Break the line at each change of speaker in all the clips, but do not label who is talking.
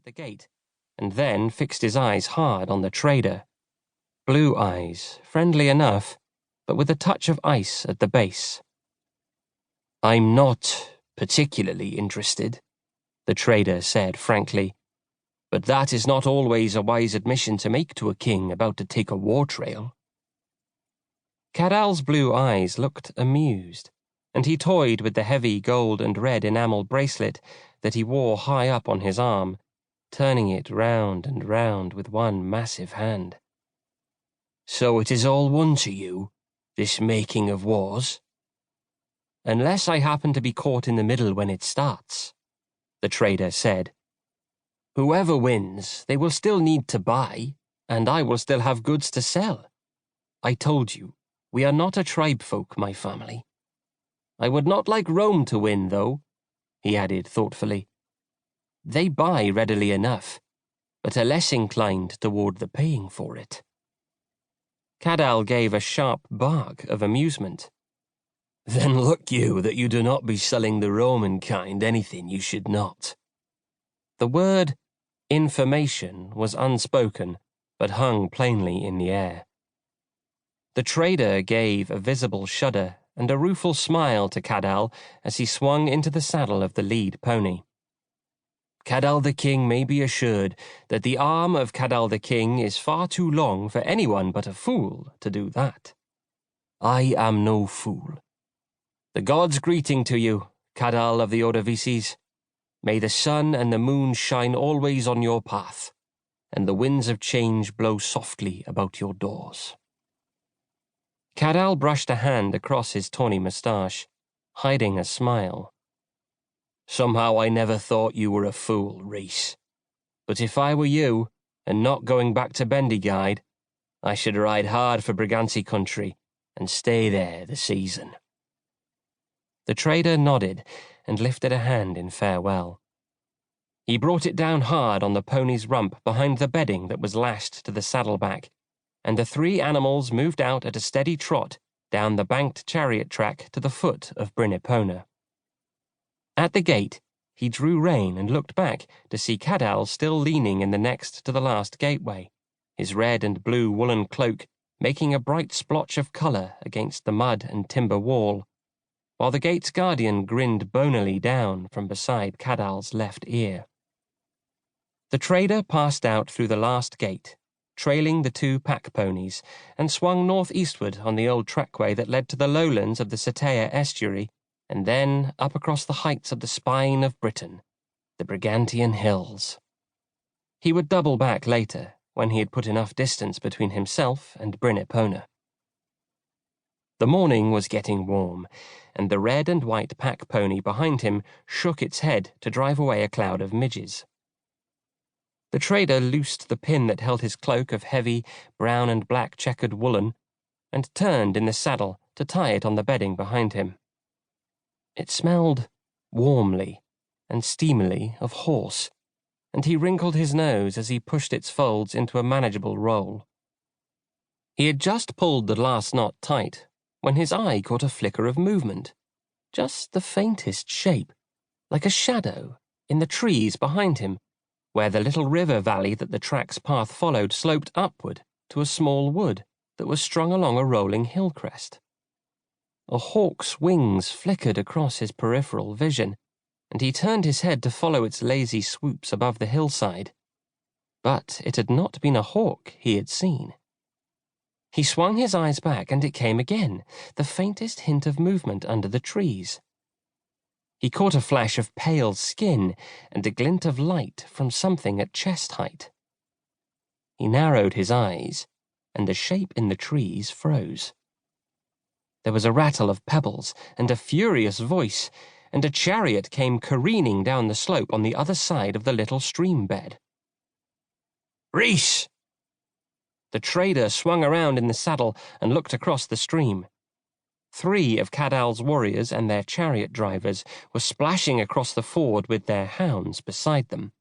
at the gate, and then fixed his eyes hard on the trader. Blue eyes, friendly enough, but with a touch of ice at the base. "I'm not particularly interested," the trader said frankly, "but that is not always a wise admission to make to a king about to take a war trail." Cadal's blue eyes looked amused, and he toyed with the heavy gold and red enamel bracelet that he wore high up on his arm, turning it round and round with one massive hand. "So it is all one to you, this making of wars?" "Unless I happen to be caught in the middle when it starts," the trader said. "Whoever wins, they will still need to buy, and I will still have goods to sell. I told you, we are not a tribe folk, my family. I would not like Rome to win, though," he added thoughtfully. "They buy readily enough, but are less inclined toward the paying for it." Cadal gave a sharp bark of amusement. "Then look you that you do not be selling the Roman kind anything you should not." The word information was unspoken, but hung plainly in the air. The trader gave a visible shudder and a rueful smile to Cadal as he swung into the saddle of the lead pony. "Cadal the King may be assured that the arm of Cadal the King is far too long for anyone but a fool to do that. I am no fool. The gods' greeting to you, Cadal of the Ordovices. May the sun and the moon shine always on your path, and the winds of change blow softly about your doors." Cadal brushed a hand across his tawny moustache, hiding a smile. "Somehow I never thought you were a fool, Rhys. But if I were you, and not going back to Bendigard, I should ride hard for Briganti country and stay there the season." The trader nodded and lifted a hand in farewell. He brought it down hard on the pony's rump behind the bedding that was lashed to the saddleback, and the three animals moved out at a steady trot down the banked chariot track to the foot of Bryn Epona. At the gate, he drew rein and looked back to see Cadal still leaning in the next to the last gateway, his red and blue woolen cloak making a bright splotch of colour against the mud and timber wall, while the gate's guardian grinned bonily down from beside Cadal's left ear. The trader passed out through the last gate, trailing the two pack ponies, and swung northeastward on the old trackway that led to the lowlands of the Satea estuary, and then up across the heights of the spine of Britain, the Brigantian hills. He would double back later, when he had put enough distance between himself and Bryn Epona. The morning was getting warm, and the red and white pack pony behind him shook its head to drive away a cloud of midges. The trader loosed the pin that held his cloak of heavy, brown and black checkered woolen, and turned in the saddle to tie it on the bedding behind him. It smelled warmly and steamily of horse, and he wrinkled his nose as he pushed its folds into a manageable roll. He had just pulled the last knot tight when his eye caught a flicker of movement, just the faintest shape, like a shadow, in the trees behind him, where the little river valley that the track's path followed sloped upward to a small wood that was strung along a rolling hill crest. A hawk's wings flickered across his peripheral vision, and he turned his head to follow its lazy swoops above the hillside. But it had not been a hawk he had seen. He swung his eyes back, and it came again, the faintest hint of movement under the trees. He caught a flash of pale skin and a glint of light from something at chest height. He narrowed his eyes, and the shape in the trees froze. There was a rattle of pebbles and a furious voice, and a chariot came careening down the slope on the other side of the little stream bed. "Rhys!" The trader swung around in the saddle and looked across the stream. 3 of Cadal's warriors and their chariot drivers were splashing across the ford with their hounds beside them.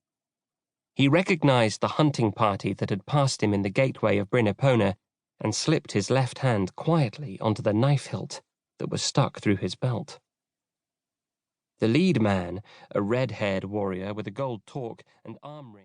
He recognized the hunting party that had passed him in the gateway of Bryn Epona and slipped his left hand quietly onto the knife hilt that was stuck through his belt. The lead man, a red-haired warrior with a gold torque and arm ring,